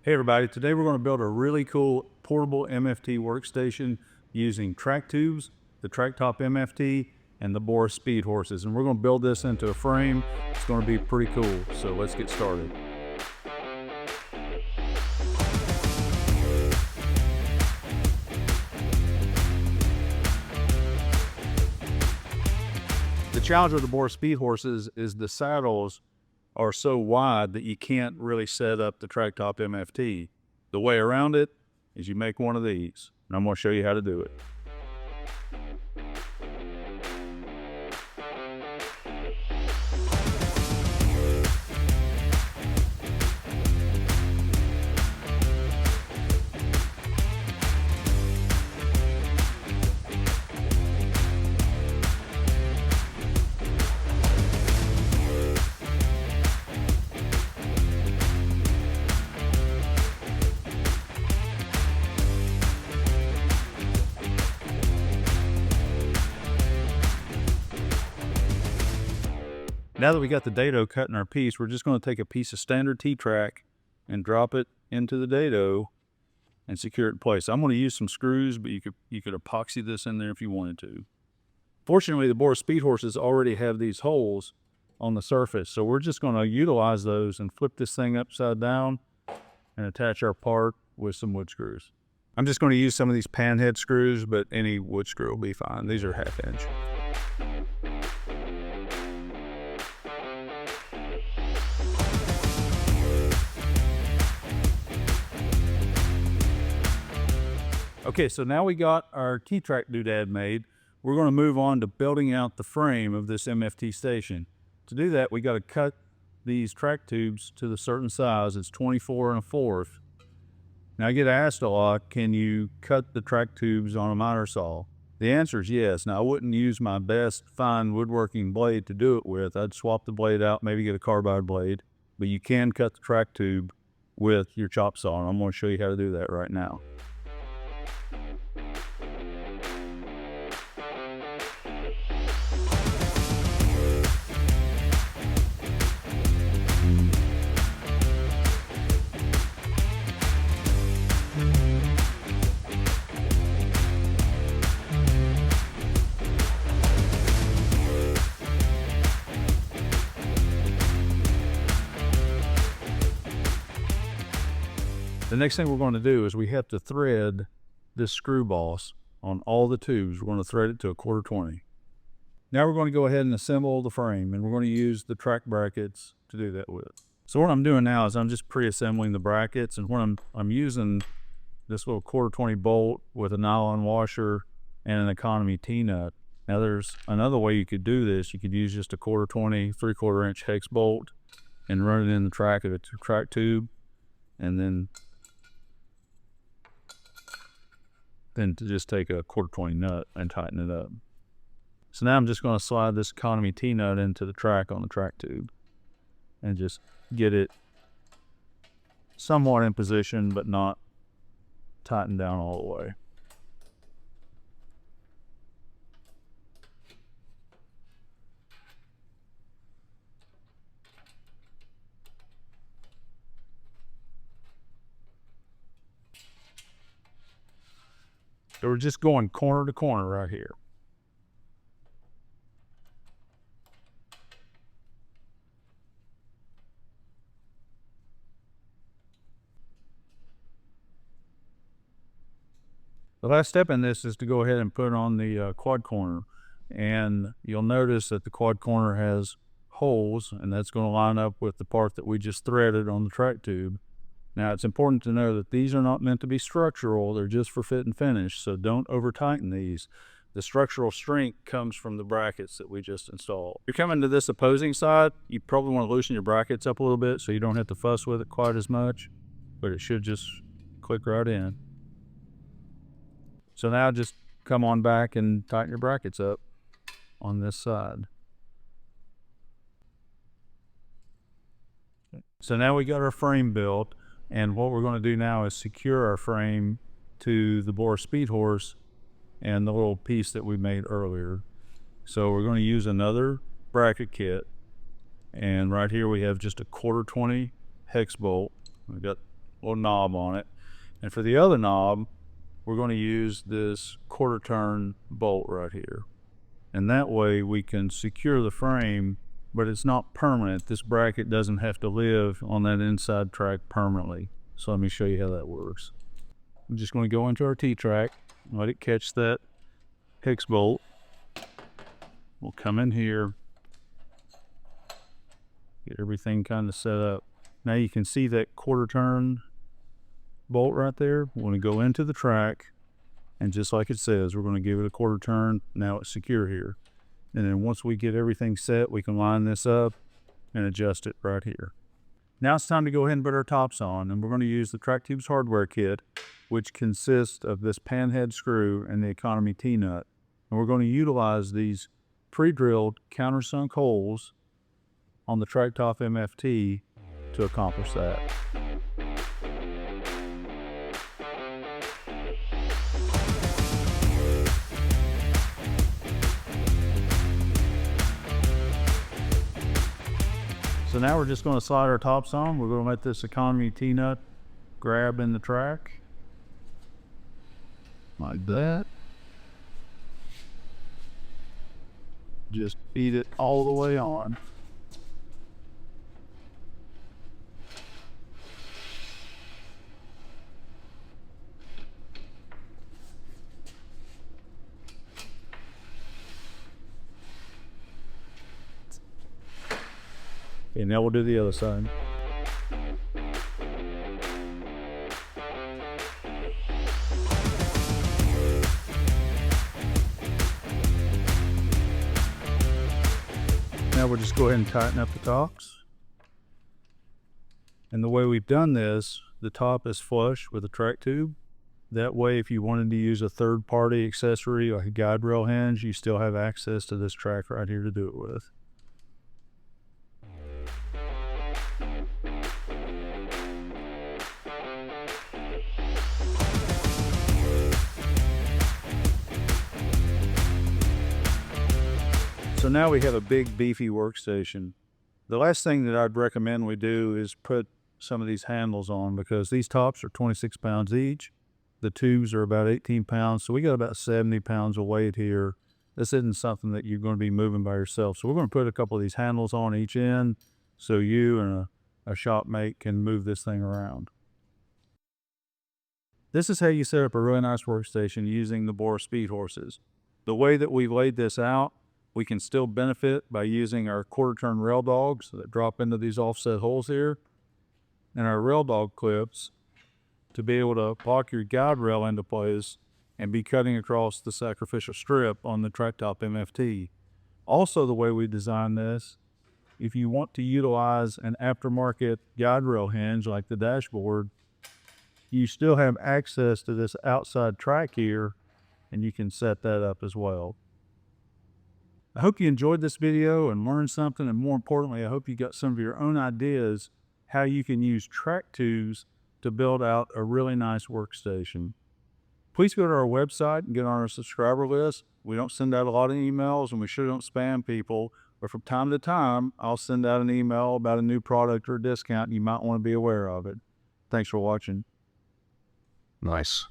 Hey everybody, today we're going to build a really cool portable MFT workstation using TRACKTUBES, the TRACKTOP MFT, and the Bora Speedhorses. And we're going to build this into a frame. It's going to be pretty cool, so let's get started. The challenge with the Bora Speedhorses is the saddles are so wide that you can't really set up the TRACKTOP MFT. The way around it is you make one of these, and I'm going to show you how to do it. Now that we got the Dado cut in our piece, we're just going to take a piece of standard T-track and drop it into the Dado and secure it in place. I'm going to use some screws, but you could epoxy this in there if you wanted to. Fortunately, the Bora Speedhorses already have these holes on the surface, so we're just going to utilize those and flip this thing upside down and attach our part with some wood screws. I'm just going to use some of these panhead screws, but any wood screw will be fine. These are 1/2 inch. Okay, so now we got our T-track doodad made. We're going to move on to building out the frame of this MFT station. To do that, we got to cut these track tubes to the certain size. It's 24 1/4. Now I get asked a lot, can you cut the track tubes on a miter saw? The answer is yes. Now I wouldn't use my best fine woodworking blade to do it with. I'd swap the blade out, maybe get a carbide blade, but you can cut the track tube with your chop saw, and I'm going to show you how to do that right now. The next thing we're going to do is we have to thread this screw boss on all the tubes. We're going to thread it to a 1/4-20. Now we're going to go ahead and assemble the frame, and we're going to use the track brackets to do that with. So what I'm doing now is I'm just pre-assembling the brackets, and what I'm using this little 1/4-20 bolt with a nylon washer and an economy T-nut. Now there's another way you could do this. You could use just a 1/4-20 3/4 inch hex bolt and run it in the track of the track tube, and then to just take a 1/4-20 nut and tighten it up. So now I'm just going to slide this economy T-nut into the track on the track tube and just get it somewhat in position, but not tightened down all the way. So we're just going corner to corner right here. The last step in this is to go ahead and put on the quad corner. And you'll notice that the quad corner has holes, and that's going to line up with the part that we just threaded on the track tube. Now it's important to know that these are not meant to be structural, they're just for fit and finish, so don't over tighten these. The structural strength comes from the brackets that we just installed. If you're coming to this opposing side, you probably want to loosen your brackets up a little bit so you don't have to fuss with it quite as much, but it should just click right in. So now just come on back and tighten your brackets up on this side. So now we got our frame built. And what we're going to do now is secure our frame to the Bora Speedhorse and the little piece that we made earlier. So we're going to use another bracket kit, and right here we have just a 1/4-20 hex bolt. We've got little knob on it. And for the other knob, we're going to use this quarter turn bolt right here. And that way we can secure the frame, but it's not permanent. This bracket doesn't have to live on that inside track permanently. So let me show you how that works. I'm just going to go into our T-track, let it catch that hex bolt. We'll come in here, get everything kind of set up. Now you can see that quarter turn bolt right there. We're going to go into the track, and just like it says, we're going to give it a quarter turn. Now it's secure here. And then once we get everything set, we can line this up and adjust it right here. Now it's time to go ahead and put our tops on, and we're going to use the TRACKTUBES hardware kit, which consists of this panhead screw and the economy T-nut. And we're going to utilize these pre-drilled countersunk holes on the TRACKTOP MFT to accomplish that. So now we're just going to slide our tops on. We're going to let this economy T-nut grab in the track. Like that. Just feed it all the way on. Okay, now we'll do the other side. Now we'll just go ahead and tighten up the tops. And the way we've done this, the top is flush with a track tube. That way, if you wanted to use a third-party accessory like a guide rail hinge, you still have access to this track right here to do it with. So now we have a big beefy workstation. The last thing that I'd recommend we do is put some of these handles on, because these tops are 26 pounds each. The tubes are about 18 pounds. So we got about 70 pounds of weight here. This isn't something that you're going to be moving by yourself. So we're going to put a couple of these handles on each end so you and a shop mate can move this thing around. This is how you set up a really nice workstation using the Bora Speedhorses. The way that we've laid this out, we can still benefit by using our quarter turn rail dogs that drop into these offset holes here, and our rail dog clips to be able to lock your guide rail into place and be cutting across the sacrificial strip on the TRACKTOP MFT. Also, the way we designed this, if you want to utilize an aftermarket guide rail hinge like the dashboard, you still have access to this outside track here, and you can set that up as well. I hope you enjoyed this video and learned something, and more importantly, I hope you got some of your own ideas how you can use TRACKTUBES to build out a really nice workstation. Please go to our website and get on our subscriber list. We don't send out a lot of emails, and we sure don't spam people, but from time to time, I'll send out an email about a new product or a discount, and you might want to be aware of it. Thanks for watching. Nice.